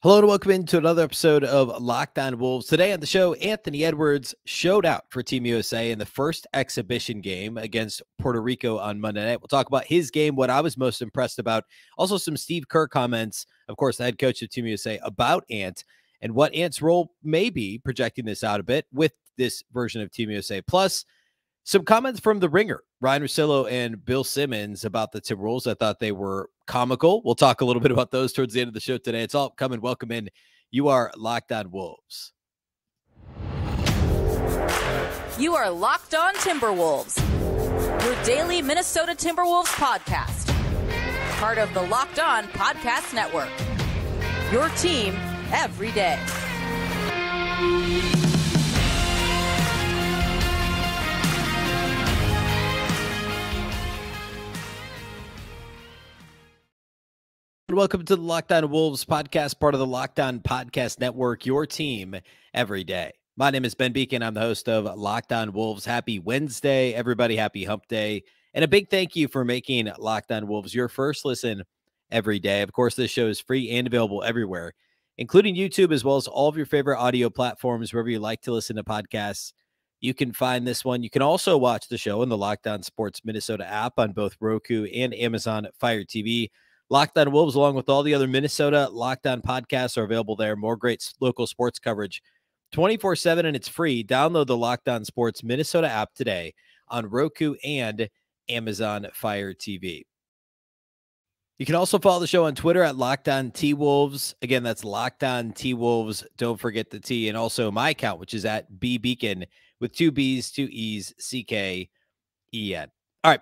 Hello and welcome into another episode of Locked On Wolves. Today on the show, Anthony Edwards showed out for Team USA in the first exhibition game against Puerto Rico on Monday night. We'll talk about his game, what I was most impressed about, also some Steve Kerr comments, of course, the head coach of Team USA, about Ant and what Ant's role may be, projecting this out a bit with this version of Team USA. Plus, some comments from the Ringer, Ryan Russillo and Bill Simmons, about the Timberwolves. I thought they were comical. We'll talk a little bit about those towards the end of the show today. It's all coming. Welcome in. You are Locked On Wolves. You are Locked On Timberwolves, your daily Minnesota Timberwolves podcast. Part of the Locked On Podcast Network. Your team every day. Welcome to the Locked On Wolves podcast, part of the Locked On Podcast Network, your team every day. My name is Ben Beecken. I'm the host of Locked On Wolves. Happy Wednesday, everybody. Happy hump day. And a big thank you for making Locked On Wolves your first listen every day. Of course, this show is free and available everywhere, including YouTube, as well as all of your favorite audio platforms, wherever you like to listen to podcasts. You can find this one. You can also watch the show in the Locked On Sports Minnesota app on both Roku and Amazon Fire TV. Locked On Wolves, along with all the other Minnesota Locked On podcasts, are available there. More great local sports coverage 24/7, and it's free. Download the Locked On Sports Minnesota app today on Roku and Amazon Fire TV. You can also follow the show on Twitter at Locked On T-Wolves. Again, that's Locked On T-Wolves. Don't forget the T. And also my account, which is at Beecken with 2 B's, 2 E's, C-K-E-N. All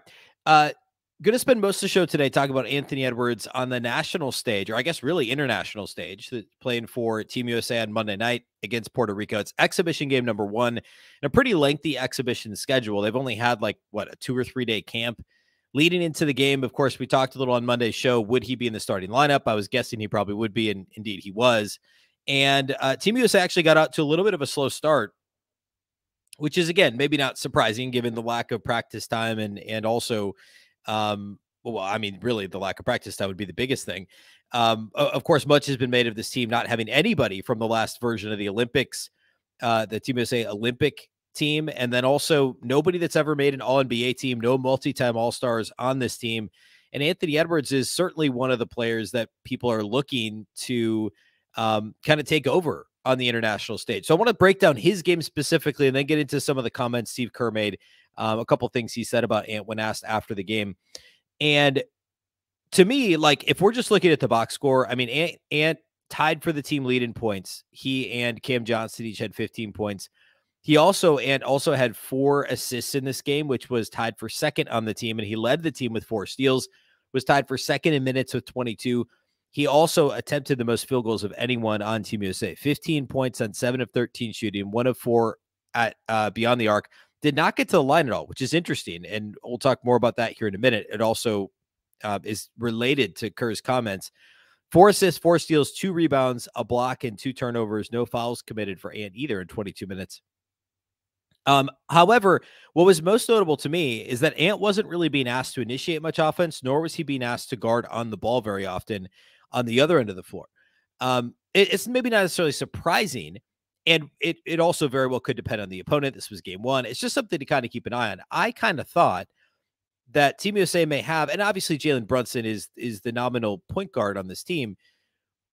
right. Going to spend most of the show today talking about Anthony Edwards on the national stage, or I guess really international stage, playing for Team USA on Monday night against Puerto Rico. It's exhibition game number 1, and a pretty lengthy exhibition schedule. They've only had a 2 or 3 day camp leading into the game. Of course, we talked a little on Monday's show. Would he be in the starting lineup? I was guessing he probably would be, and indeed he was. And Team USA actually got out to a little bit of a slow start, which is, again, maybe not surprising given the lack of practice time and also really the lack of practice time would be the biggest thing. Of course, much has been made of this team not having anybody from the last version of the Olympics, the Team USA Olympic team, and then also nobody that's ever made an All-NBA team, no multi-time All-Stars on this team. And Anthony Edwards is certainly one of the players that people are looking to kind of take over on the international stage. So I want to break down his game specifically and then get into some of the comments Steve Kerr made. A couple things he said about Ant when asked after the game. And to me, if we're just looking at the box score, I mean, Ant tied for the team lead in points. He and Cam Johnson each had 15 points. Ant also had 4 assists in this game, which was tied for second on the team. And he led the team with 4 steals, was tied for second in minutes with 22. He also attempted the most field goals of anyone on Team USA, 15 points on 7 of 13 shooting, 1 of 4 at beyond the arc. Did not get to the line at all, which is interesting. And we'll talk more about that here in a minute. It also is related to Kerr's comments. 4 assists, 4 steals, 2 rebounds, a block, and 2 turnovers. No fouls committed for Ant either in 22 minutes. However, what was most notable to me is that Ant wasn't really being asked to initiate much offense, nor was he being asked to guard on the ball very often on the other end of the floor. It's maybe not necessarily surprising, and it also very well could depend on the opponent. This was game 1. It's just something to kind of keep an eye on. I kind of thought that Team USA may have, and obviously Jalen Brunson is the nominal point guard on this team,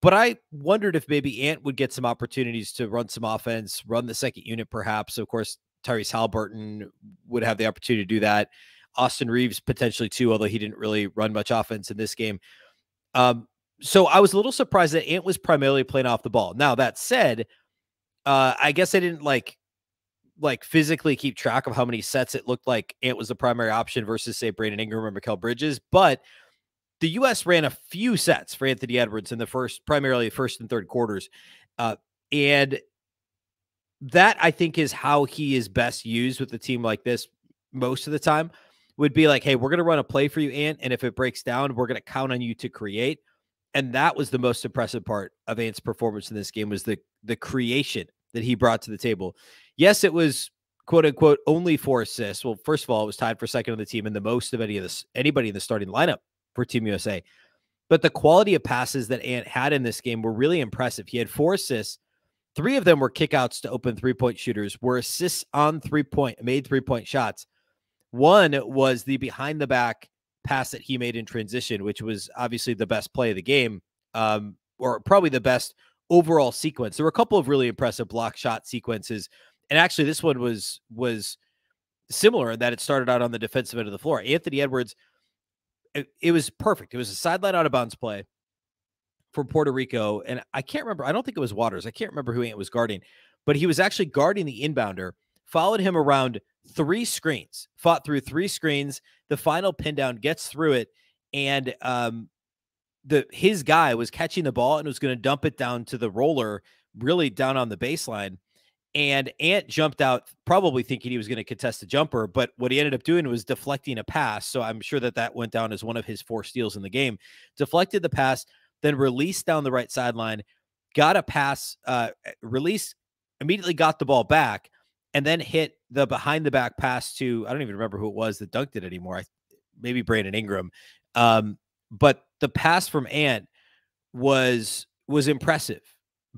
but I wondered if maybe Ant would get some opportunities to run some offense, run the second unit perhaps. Of course, Tyrese Halliburton would have the opportunity to do that. Austin Reeves potentially too, although he didn't really run much offense in this game. So I was a little surprised that Ant was primarily playing off the ball. Now, that said, I guess I didn't like physically keep track of how many sets it looked like Ant was the primary option versus, say, Brandon Ingram or Mikal Bridges. But the U.S. ran a few sets for Anthony Edwards in the primarily first and third quarters. And that, I think, is how he is best used with a team like this most of the time, would be like, hey, we're going to run a play for you, Ant, and if it breaks down, we're going to count on you to create. And that was the most impressive part of Ant's performance in this game, was the creation that he brought to the table. Yes, it was quote unquote only 4 assists. Well, first of all, it was tied for second on the team and the most of anybody in the starting lineup for Team USA. But the quality of passes that Ant had in this game were really impressive. He had 4 assists. 3 of them were kickouts to open three-point shooters, were assists on made three-point shots. One was the behind-the-back pass that he made in transition, which was obviously the best play of the game, or probably the best overall sequence. There were a couple of really impressive block shot sequences, and actually this one was similar in that it started out on the defensive end of the floor. Anthony Edwards, it was perfect. It was a sideline out-of-bounds play from Puerto Rico, and I can't remember. I don't think it was Waters. I can't remember who Ant was guarding, but he was actually guarding the inbounder, followed him around 3 screens, fought through 3 screens. The final pin down, gets through it, and his guy was catching the ball and was going to dump it down to the roller, really down on the baseline. And Ant jumped out, probably thinking he was going to contest the jumper, but what he ended up doing was deflecting a pass. So I'm sure that went down as one of his 4 steals in the game. Deflected the pass, then released down the right sideline, got a pass, release, immediately got the ball back, and then hit the behind-the-back pass to, I don't even remember who it was that dunked it anymore. Maybe Brandon Ingram. But the pass from Ant was impressive.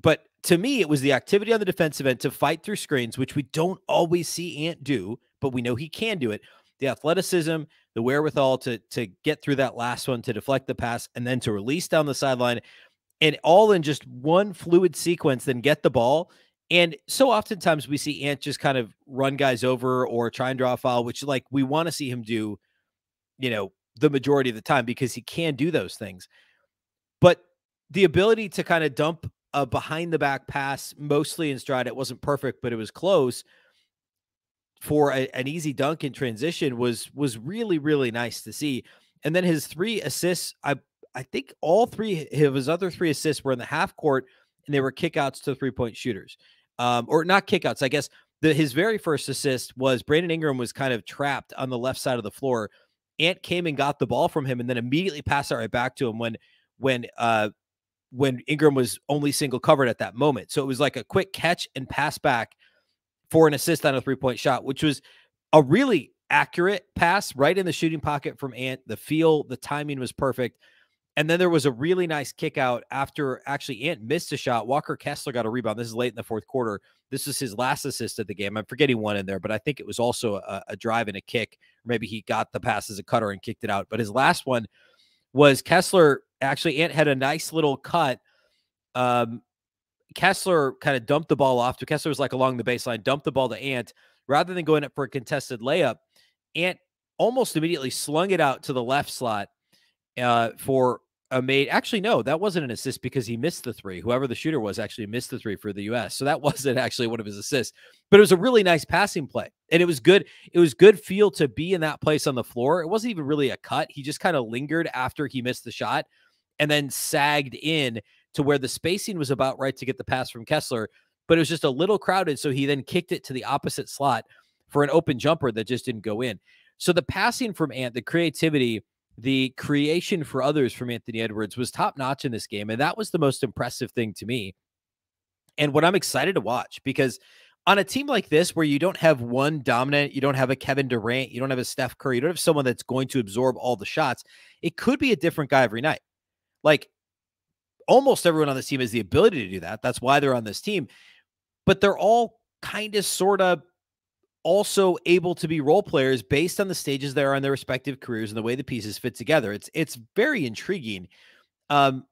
But to me, it was the activity on the defensive end to fight through screens, which we don't always see Ant do, but we know he can do it. The athleticism, the wherewithal to get through that last one, to deflect the pass, and then to release down the sideline, and all in just one fluid sequence, then get the ball. And so oftentimes we see Ant just kind of run guys over or try and draw a foul, which like we want to see him do, the majority of the time, because he can do those things. But the ability to kind of dump a behind the back pass, mostly in stride, it wasn't perfect, but it was close, for an easy dunk in transition was really, really nice to see. And then his 3 assists, I think all 3 of his other 3 assists were in the half court, and they were kickouts to 3-point shooters. Or not kickouts, I guess. His very first assist was Brandon Ingram was kind of trapped on the left side of the floor. Ant came and got the ball from him and then immediately passed it right back to him when Ingram was only single covered at that moment. So it was like a quick catch and pass back for an assist on a 3-point shot, which was a really accurate pass right in the shooting pocket from Ant. The timing was perfect. And then there was a really nice kick out after actually Ant missed a shot. Walker Kessler got a rebound. This is late in the 4th quarter. This was his last assist of the game. I'm forgetting one in there, but I think it was also a drive and a kick. Or maybe he got the pass as a cutter and kicked it out. But his last one was Kessler. Actually, Ant had a nice little cut. Kessler kind of dumped the ball off to Kessler, was like along the baseline, dumped the ball to Ant. Rather than going up for a contested layup, Ant almost immediately slung it out to the left slot for a made. Actually, no, that wasn't an assist because he missed the 3. Whoever the shooter was actually missed the 3 for the U.S. So that wasn't actually one of his assists, but it was a really nice passing play. And it was good. It was good feel to be in that place on the floor. It wasn't even really a cut. He just kind of lingered after he missed the shot and then sagged in to where the spacing was about right to get the pass from Kessler, but it was just a little crowded. So he then kicked it to the opposite slot for an open jumper that just didn't go in. So the passing from Ant, the creativity, the creation for others from Anthony Edwards was top notch in this game. And that was the most impressive thing to me. And what I'm excited to watch, because on a team like this, where you don't have one dominant, you don't have a Kevin Durant, you don't have a Steph Curry, you don't have someone that's going to absorb all the shots, it could be a different guy every night. Like almost everyone on this team has the ability to do that. That's why they're on this team, but they're all kind of sort of also able to be role players based on the stages they're on their respective careers and the way the pieces fit together. It's very intriguing. And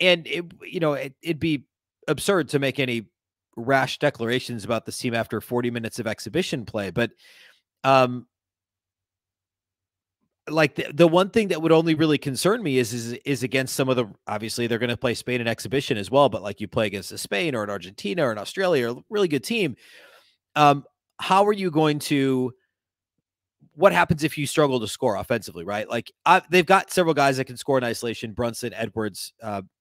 it'd be absurd to make any rash declarations about this team after 40 minutes of exhibition play. But like the one thing that would only really concern me is against some of the, obviously they're going to play Spain in exhibition as well, but like you play against a Spain or an Argentina or an Australia, or a really good team. How are you going to, what happens if you struggle to score offensively, right? Like they've got several guys that can score in isolation: Brunson, Edwards,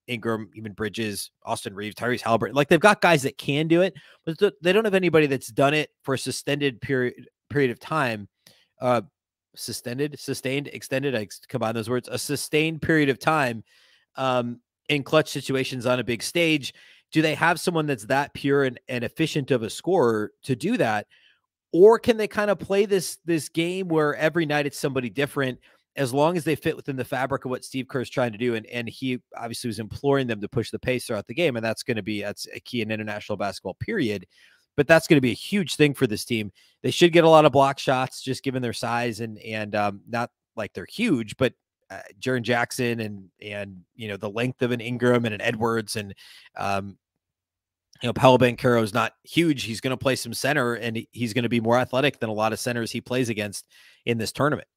Ingram, even Bridges, Austin Reeves, Tyrese Halliburton. Like they've got guys that can do it, but they don't have anybody that's done it for a sustained period of time. Extended, I combine those words, a sustained period of time in clutch situations on a big stage. Do they have someone that's that pure and efficient of a scorer to do that? Or can they kind of play this game where every night it's somebody different as long as they fit within the fabric of what Steve Kerr is trying to do. And he obviously was imploring them to push the pace throughout the game. And that's a key in international basketball, period. But that's going to be a huge thing for this team. They should get a lot of block shots just given their size and not like they're huge, but Jaren Jackson and the length of an Ingram and an Edwards and Paolo Banchero is not huge. He's going to play some center and he's going to be more athletic than a lot of centers he plays against in this tournament.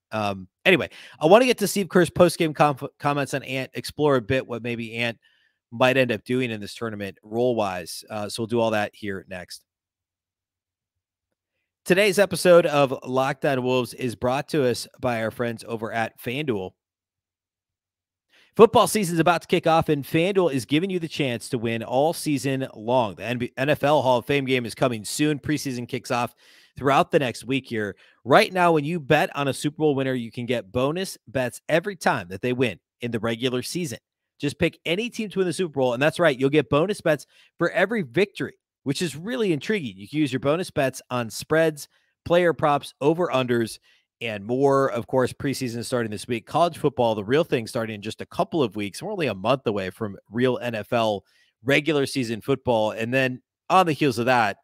Anyway, I want to get to Steve Kerr's post-game comments on Ant, explore a bit what maybe Ant might end up doing in this tournament role-wise. So we'll do all that here next. Today's episode of Locked On Wolves is brought to us by our friends over at FanDuel. Football season is about to kick off, and FanDuel is giving you the chance to win all season long. The NFL Hall of Fame game is coming soon. Preseason kicks off throughout the next week here. Right now, when you bet on a Super Bowl winner, you can get bonus bets every time that they win in the regular season. Just pick any team to win the Super Bowl, and that's right, you'll get bonus bets for every victory, which is really intriguing. You can use your bonus bets on spreads, player props, over-unders, and more. Of course, preseason starting this week. College football, the real thing, starting in just a couple of weeks. We're only a month away from real NFL regular season football. And then on the heels of that,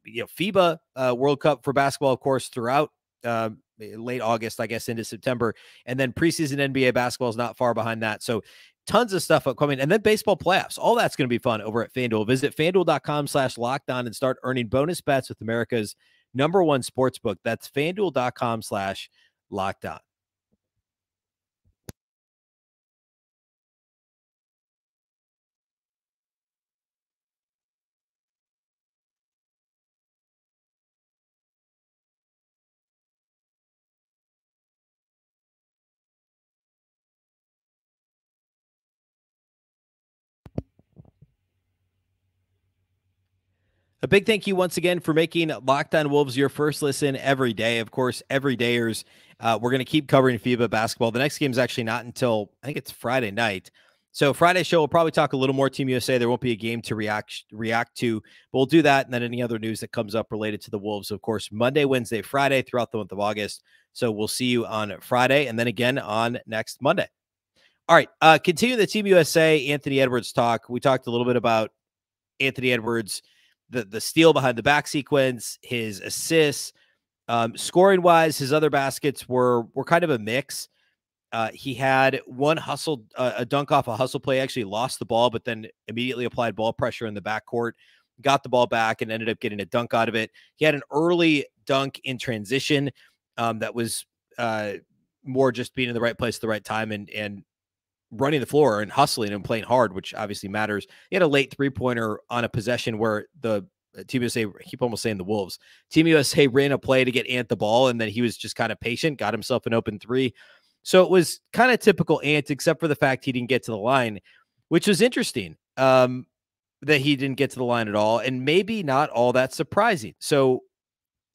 FIBA World Cup for basketball, of course, throughout late August, I guess, into September. And then preseason NBA basketball is not far behind that. So tons of stuff upcoming. And then baseball playoffs. All that's going to be fun over at FanDuel. Visit FanDuel.com/lockedon and start earning bonus bets with America's #1 sportsbook. That's FanDuel.com/lockedon. A big thank you once again for making Locked On Wolves your first listen every day. Of course, everydayers, we're going to keep covering FIBA basketball. The next game is actually not until, I think it's Friday night. So Friday show, we'll probably talk a little more Team USA. There won't be a game to react to, but we'll do that. And then any other news that comes up related to the Wolves, of course, Monday, Wednesday, Friday throughout the month of August. So we'll see you on Friday and then again on next Monday. All right. Continue the Team USA Anthony Edwards talk. We talked a little bit about Anthony Edwards, the steal behind the back sequence, his assists, scoring wise, his other baskets were kind of a mix. He had one hustle, a dunk off a hustle play, actually lost the ball, but then immediately applied ball pressure in the backcourt, got the ball back and ended up getting a dunk out of it. He had an early dunk in transition that was more just being in the right place at the right time and running the floor and hustling and playing hard, which obviously matters. He had a late three-pointer on a possession where the Team USA, I keep almost saying the Wolves, Team USA ran a play to get Ant the ball, and then he was just kind of patient, got himself an open three. So it was kind of typical Ant, except for the fact he didn't get to the line, which was interesting that he didn't get to the line at all, and maybe not all that surprising. So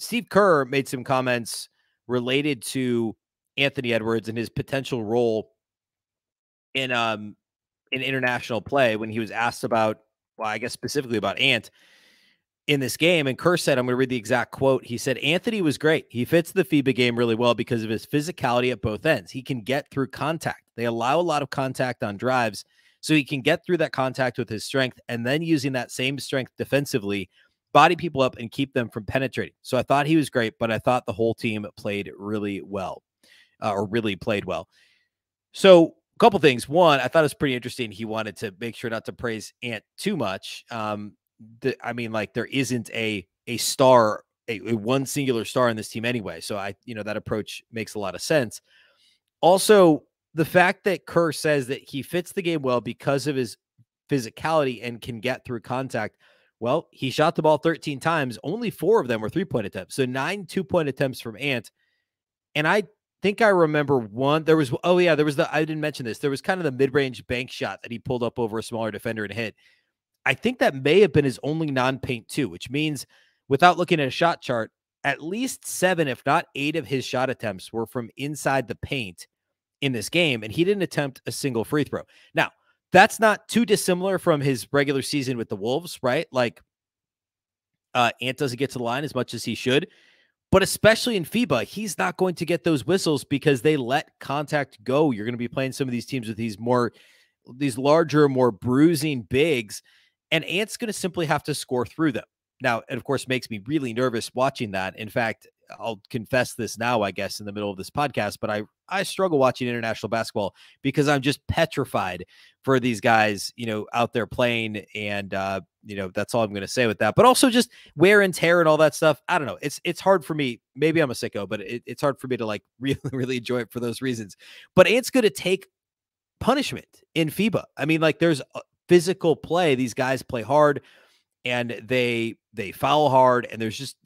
Steve Kerr made some comments related to Anthony Edwards and his potential role in international play when he was asked about, well, I guess specifically about Ant in this game. And Kerr said, I'm going to read the exact quote. He said, Anthony was great. He fits the FIBA game really well because of his physicality at both ends. He can get through contact. They allow a lot of contact on drives, so he can get through that contact with his strength and then using that same strength defensively, body people up and keep them from penetrating. So I thought he was great, but I thought the whole team played really well, or really played well. So a couple things. One, I thought it was pretty interesting. He wanted to make sure not to praise Ant too much. There isn't a star, a one singular star in this team anyway. So that approach makes a lot of sense. Also, the fact that Kerr says that he fits the game well because of his physicality and can get through contact. Well, he shot the ball 13 times. Only 4 of them were 3-point attempts. So 9 2-point attempts from Ant. And I think I remember one. There was I didn't mention this. There was kind of the mid-range bank shot that he pulled up over a smaller defender and hit. I think that may have been his only non-paint too, which means without looking at a shot chart, at least 7, if not 8 of his shot attempts were from inside the paint in this game. And he didn't attempt a single free throw. Now, that's not too dissimilar from his regular season with the Wolves, right? Like Ant doesn't get to the line as much as he should, But especially in FIBA, he's not going to get those whistles because they let contact go. You're going to be playing some of these teams with these larger, more bruising bigs, and Ant's going to simply have to score through them. Now, it of course makes me really nervous watching that. In fact, I'll confess this now, I guess, in the middle of this podcast, but I struggle watching international basketball because I'm just petrified for these guys, out there playing. And, that's all I'm going to say with that. But also just wear and tear and all that stuff. I don't know. It's hard for me. Maybe I'm a sicko, but it's hard for me to really, really enjoy it for those reasons. But Ant's going to take punishment in FIBA. I mean, there's physical play. These guys play hard and they foul hard. And there's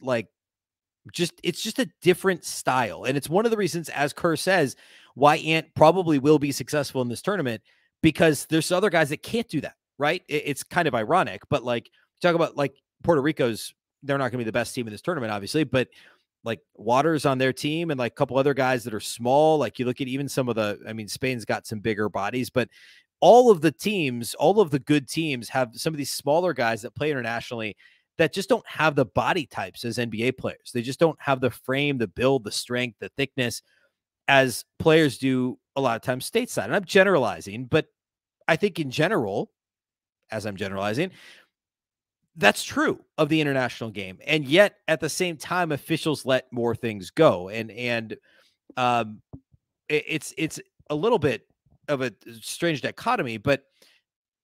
it's just a different style. And it's one of the reasons, as Kerr says, why Ant probably will be successful in this tournament, because there's other guys that can't do that, right? It's kind of ironic, but talk about Puerto Rico's, they're not going to be the best team in this tournament, obviously, but Waters on their team and a couple other guys that are small. You look at even some of Spain's got some bigger bodies, but all of the good teams have some of these smaller guys that play internationally that just don't have the body types as NBA players. They just don't have the frame, the build, the strength, the thickness as players do a lot of times stateside. And I'm generalizing, but I think in general, as I'm generalizing, that's true of the international game. And yet at the same time, officials let more things go. And it's a little bit of a strange dichotomy, but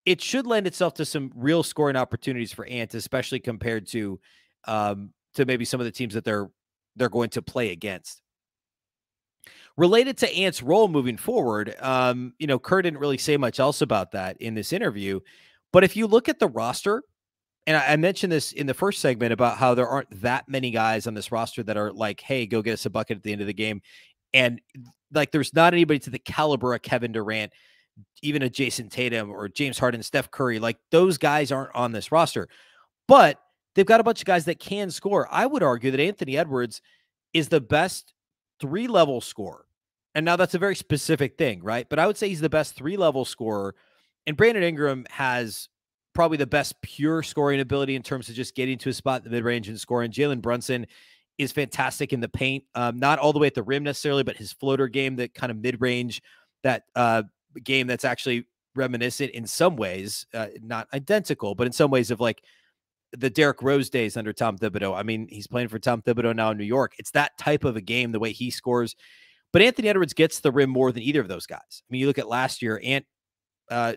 it should lend itself to some real scoring opportunities for Ant, especially compared to maybe some of the teams that they're going to play against. Related to Ant's role moving forward, Kerr didn't really say much else about that in this interview. But if you look at the roster, and I mentioned this in the first segment about how there aren't that many guys on this roster that are hey, go get us a bucket at the end of the game. And there's not anybody to the caliber of Kevin Durant, even a Jason Tatum or James Harden, Steph Curry. Those guys aren't on this roster, but they've got a bunch of guys that can score. I would argue that Anthony Edwards is the best 3-level scorer. And now that's a very specific thing, right? But I would say he's the best 3-level scorer. And Brandon Ingram has probably the best pure scoring ability in terms of just getting to a spot in the mid-range and scoring. Jalen Brunson is fantastic in the paint, not all the way at the rim necessarily, but his floater game, that kind of mid-range, that game that's actually reminiscent in some ways, not identical, but in some ways of the Derrick Rose days under Tom Thibodeau. I mean, he's playing for Tom Thibodeau now in New York. It's that type of a game, the way he scores. But Anthony Edwards gets the rim more than either of those guys. I mean, you look at last year, Ant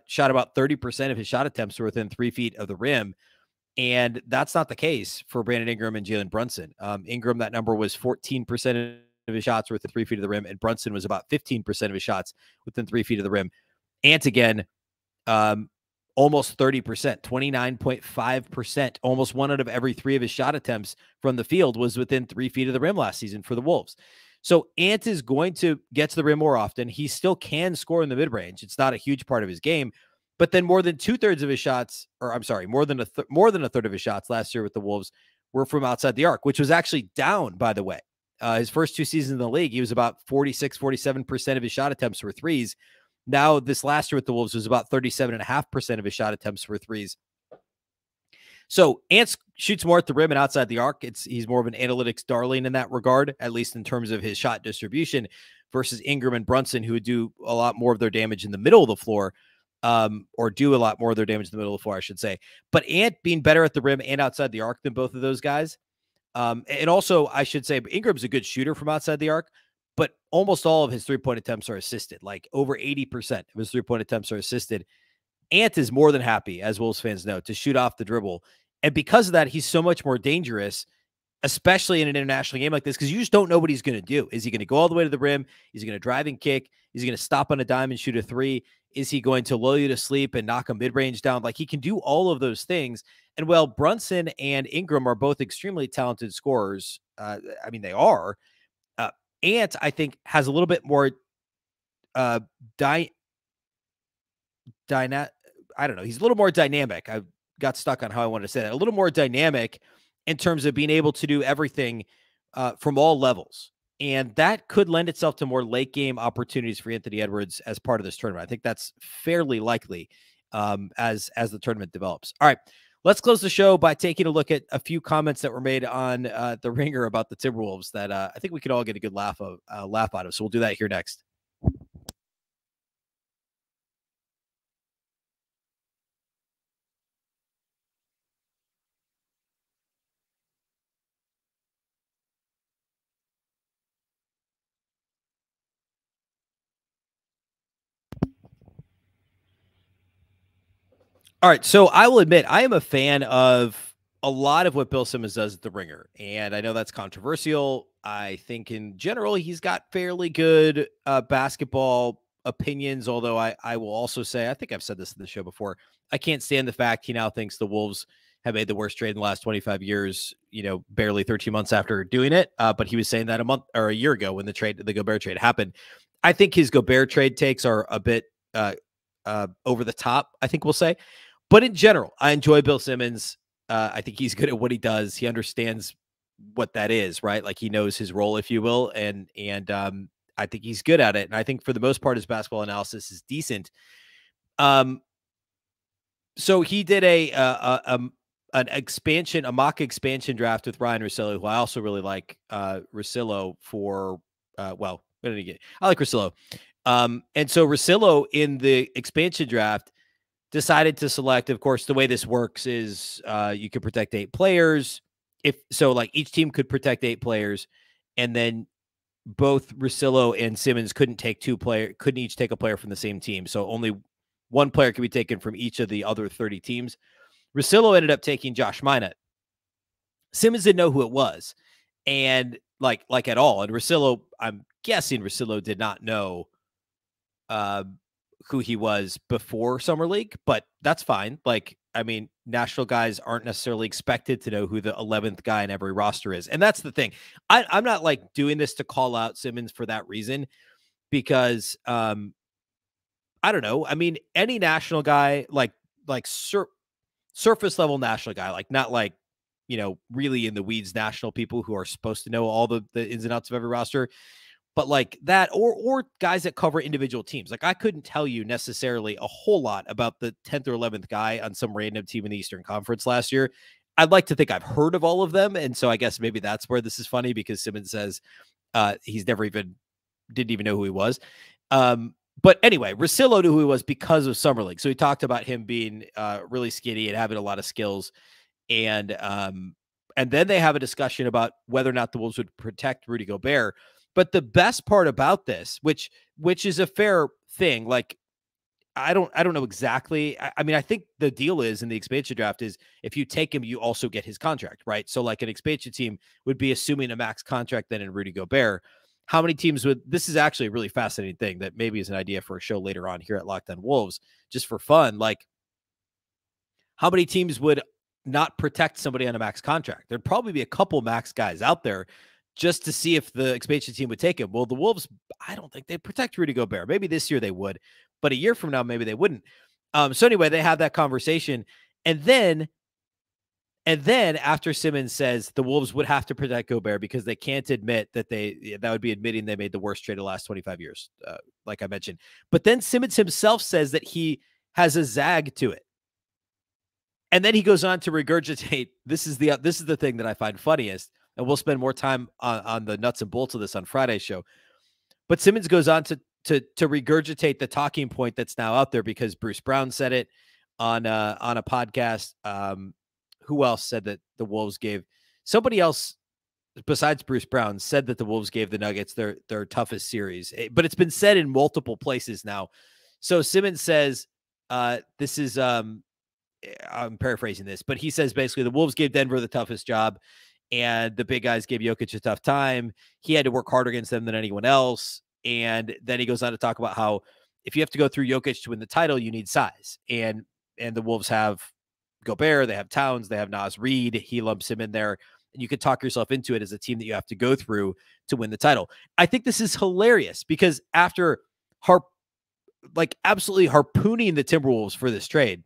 shot about 30% of his shot attempts were within 3 feet of the rim. And that's not the case for Brandon Ingram and Jalen Brunson. Ingram, that number was 14% of his shots were within 3 feet of the rim, and Brunson was about 15% of his shots within 3 feet of the rim. Ant, again, almost 30%, 29.5%, almost 1 out of every 3 of his shot attempts from the field was within 3 feet of the rim last season for the Wolves. So Ant is going to get to the rim more often. He still can score in the mid-range. It's not a huge part of his game, but then more than 2/3 of his shots, or I'm sorry, more than a third of his shots last year with the Wolves were from outside the arc, which was actually down, by the way. His first 2 seasons in the league, he was about 47% of his shot attempts were threes. Now, this last year with the Wolves was about 37.5% of his shot attempts were threes. So Ant shoots more at the rim and outside the arc. He's more of an analytics darling in that regard, at least in terms of his shot distribution, versus Ingram and Brunson, who would do a lot more of their damage in the middle of the floor, or do a lot more of their damage in the middle of the floor, I should say. But Ant being better at the rim and outside the arc than both of those guys. And also, I should say, Ingram's a good shooter from outside the arc, but almost all of his three-point attempts are assisted. Over 80% of his three-point attempts are assisted. Ant is more than happy, as Wolves fans know, to shoot off the dribble. And because of that, he's so much more dangerous, especially in an international game like this, because you just don't know what he's going to do. Is he going to go all the way to the rim? Is he going to drive and kick? Is he going to stop on a dime and shoot a three? Is he going to lull you to sleep and knock a mid-range down? He can do all of those things. And while Brunson and Ingram are both extremely talented scorers, they are. Ant, I think, has a little bit more I don't know. He's a little more dynamic. I got stuck on how I wanted to say that. A little more dynamic in terms of being able to do everything from all levels. And that could lend itself to more late game opportunities for Anthony Edwards as part of this tournament. I think that's fairly likely as the tournament develops. All right, Let's close the show by taking a look at a few comments that were made on the Ringer about the Timberwolves that I think we could all get a good laugh out of. So we'll do that here next. All right, so I will admit I am a fan of a lot of what Bill Simmons does at the Ringer, and I know that's controversial. I think in general he's got fairly good basketball opinions, although I will also say, I think I've said this in the show before, I can't stand the fact he now thinks the Wolves have made the worst trade in the last 25 years, barely 13 months after doing it. But he was saying that a month or a year ago when the Gobert trade happened. I think his Gobert trade takes are a bit over the top, I think we'll say. But in general, I enjoy Bill Simmons. I think he's good at what he does. He understands what that is, right? Like he knows his role, if you will, and I think he's good at it. And I think for the most part, his basketball analysis is decent. So he did an mock expansion draft with Ryan Russillo, who I also really like. Russillo for what did he get? I like Russillo. And so Russillo in the expansion draft decided to select, of course, the way this works is you could protect 8 players. Like each team could protect 8 players, and then both Russillo and Simmons couldn't each take a player from the same team. So only one player could be taken from each of the other 30 teams. Russillo ended up taking Josh Minott. Simmons didn't know who it was, and like at all. And Russillo, I'm guessing Russillo did not know who he was before Summer League, but that's fine. Like, I mean, national guys aren't necessarily expected to know who the 11th guy in every roster is. And that's the thing. I'm not like doing this to call out Simmons for that reason, because I don't know. I mean, any national guy, like surface level national guy, like not like, really in the weeds national people who are supposed to know all the ins and outs of every roster, but like that, or guys that cover individual teams. Like I couldn't tell you necessarily a whole lot about the 10th or 11th guy on some random team in the Eastern Conference last year. I'd like to think I've heard of all of them. And so I guess maybe that's where this is funny, because Simmons says he's didn't even know who he was. But anyway, Russillo knew who he was because of Summer League. So he talked about him being really skinny and having a lot of skills. And then they have a discussion about whether or not the Wolves would protect Rudy Gobert. But the best part about this, which is a fair thing, like I don't know exactly. I mean, I think the deal is in the expansion draft is if you take him, you also get his contract, right? So like an expansion team would be assuming a max contract then in Rudy Gobert. How many teams would? This is actually a really fascinating thing that maybe is an idea for a show later on here at Locked On Wolves, just for fun. Like, how many teams would not protect somebody on a max contract? There'd probably be a couple max guys out there, just to see if the expansion team would take him. Well, the Wolves, I don't think they'd protect Rudy Gobert. Maybe this year they would, but a year from now, maybe they wouldn't. So anyway, they have that conversation. And then after Simmons says the Wolves would have to protect Gobert because they can't admit that that would be admitting they made the worst trade of the last 25 years, like I mentioned. But then Simmons himself says that he has a zag to it. And then he goes on to regurgitate. This is the thing that I find funniest. And we'll spend more time on the nuts and bolts of this on Friday's show. But Simmons goes on to regurgitate the talking point that's now out there because Bruce Brown said it on a podcast. Who else said that the Wolves gave? Somebody else besides Bruce Brown said that the Wolves gave the Nuggets their toughest series. But it's been said in multiple places now. So Simmons says, this is I'm paraphrasing this, but he says basically the Wolves gave Denver the toughest job. And the big guys gave Jokic a tough time. He had to work harder against them than anyone else. And then he goes on to talk about how if you have to go through Jokic to win the title, you need size. And the Wolves have Gobert, they have Towns, they have Naz Reid. He lumps him in there. And you could talk yourself into it as a team that you have to go through to win the title. I think this is hilarious because after absolutely harpooning the Timberwolves for this trade,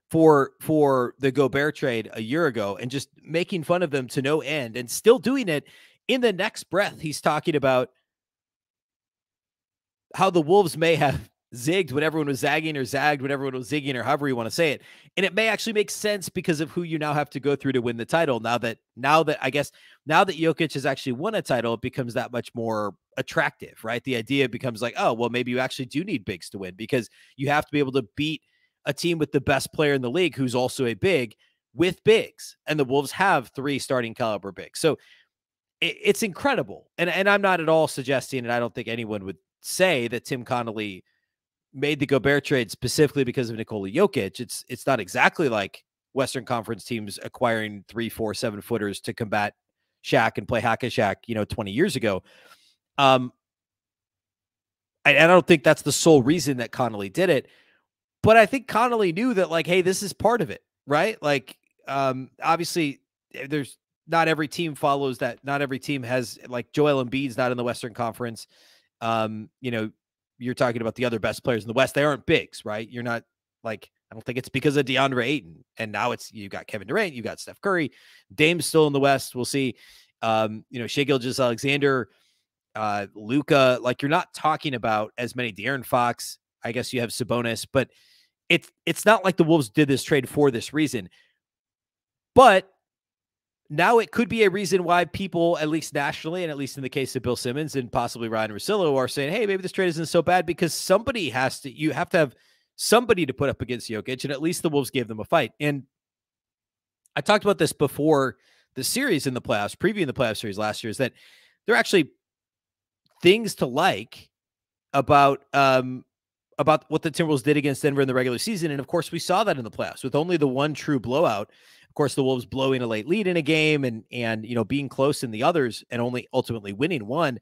for the Gobert trade a year ago and just making fun of them to no end and still doing it, in the next breath, he's talking about how the Wolves may have zigged when everyone was zagging, or zagged when everyone was zigging, or however you want to say it. And it may actually make sense because of who you now have to go through to win the title. Now that Jokic has actually won a title, it becomes that much more attractive, right? The idea becomes like, oh, well, maybe you actually do need bigs to win, because you have to be able to beat a team with the best player in the league who's also a big with bigs. And the Wolves have 3 starting caliber bigs. So it's incredible. And I'm not at all suggesting, and I don't think anyone would say, that Tim Connolly made the Gobert trade specifically because of Nikola Jokic. It's not exactly like Western Conference teams acquiring 3, 4, 7-footers to combat Shaq and play hack-a-Shaq, 20 years ago. I don't think that's the sole reason that Connolly did it, but I think Connolly knew that, like, hey, this is part of it, right? Like, obviously, there's not every team follows that. Not every team has, like, Joel Embiid's not in the Western Conference. You're talking about the other best players in the West. They aren't bigs, right? You're not, like, I don't think it's because of DeAndre Ayton. And now you got Kevin Durant, you got Steph Curry, Dame's still in the West. We'll see. Shai Gilgeous-Alexander, Luka. Like, you're not talking about as many. De'Aaron Fox. I guess you have Sabonis, but it's not like the Wolves did this trade for this reason. But now it could be a reason why people, at least nationally, and at least in the case of Bill Simmons and possibly Ryan Russillo, are saying, hey, maybe this trade isn't so bad, because you have to have somebody to put up against Jokic, and at least the Wolves gave them a fight. And I talked about this before the series in the playoffs, previewing the playoff series last year, is that there are actually things to like about what the Timberwolves did against Denver in the regular season. And of course, we saw that in the playoffs with only the one true blowout. Of course, the Wolves blowing a late lead in a game and being close in the others and only ultimately winning one.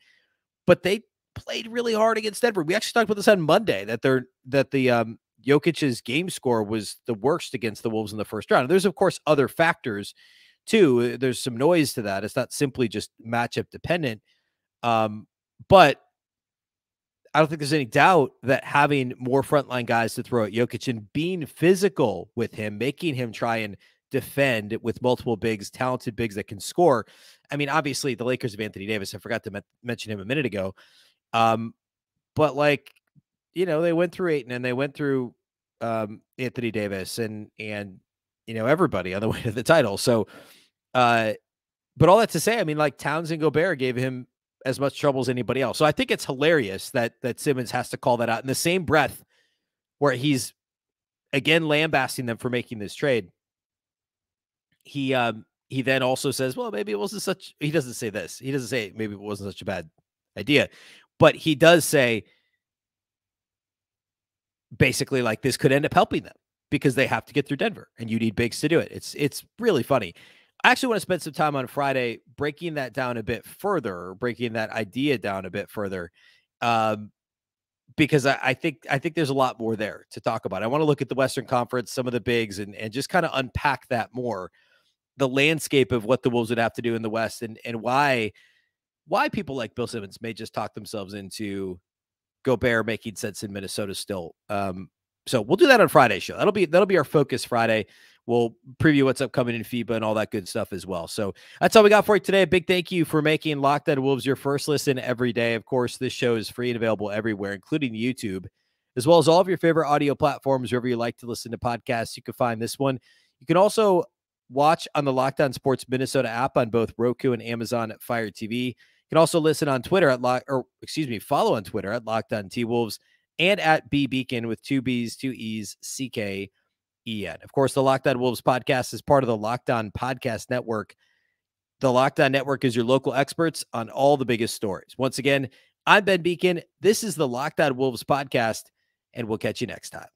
But they played really hard against Denver. We actually talked about this on Monday, that the Jokic's game score was the worst against the Wolves in the first round. And there's, of course, other factors too. There's some noise to that. It's not simply just matchup dependent. But I don't think there's any doubt that having more frontline guys to throw at Jokic and being physical with him, making him try and defend with multiple bigs, talented bigs that can score. I mean, obviously the Lakers have Anthony Davis. I forgot to mention him a minute ago. But they went through Ayton and they went through Anthony Davis and everybody on the way to the title. So, but all that to say, I mean, like, Towns and Gobert gave him as much trouble as anybody else. So I think it's hilarious that Simmons has to call that out in the same breath where he's again lambasting them for making this trade. He then also says, well, maybe it wasn't he doesn't say this. He doesn't say maybe it wasn't such a bad idea, but he does say basically, like, this could end up helping them because they have to get through Denver and you need bigs to do it. It's really funny. I actually want to spend some time on Friday breaking that down a bit further, breaking that idea down a bit further, because I think there's a lot more there to talk about. I want to look at the Western Conference, some of the bigs, and just kind of unpack that more, the landscape of what the Wolves would have to do in the West, and why people like Bill Simmons may just talk themselves into Gobert making sense in Minnesota still. So we'll do that on Friday's show. That'll be our focus Friday. We'll preview what's upcoming in FIBA and all that good stuff as well. So that's all we got for you today. A big thank you for making Locked On Wolves your first listen every day. Of course, this show is free and available everywhere, including YouTube, as well as all of your favorite audio platforms, wherever you like to listen to podcasts. You can find this one. You can also watch on the Locked On Sports Minnesota app on both Roku and Amazon Fire TV. You can also listen on Twitter follow on Twitter at Locked On T-Wolves and at Beecken with 2 B's, 2 E's, CKEN. Of course, the Locked On Wolves podcast is part of the Locked On Podcast Network. The Locked On Network is your local experts on all the biggest stories. Once again, I'm Ben Beecken. This is the Locked On Wolves podcast, and we'll catch you next time.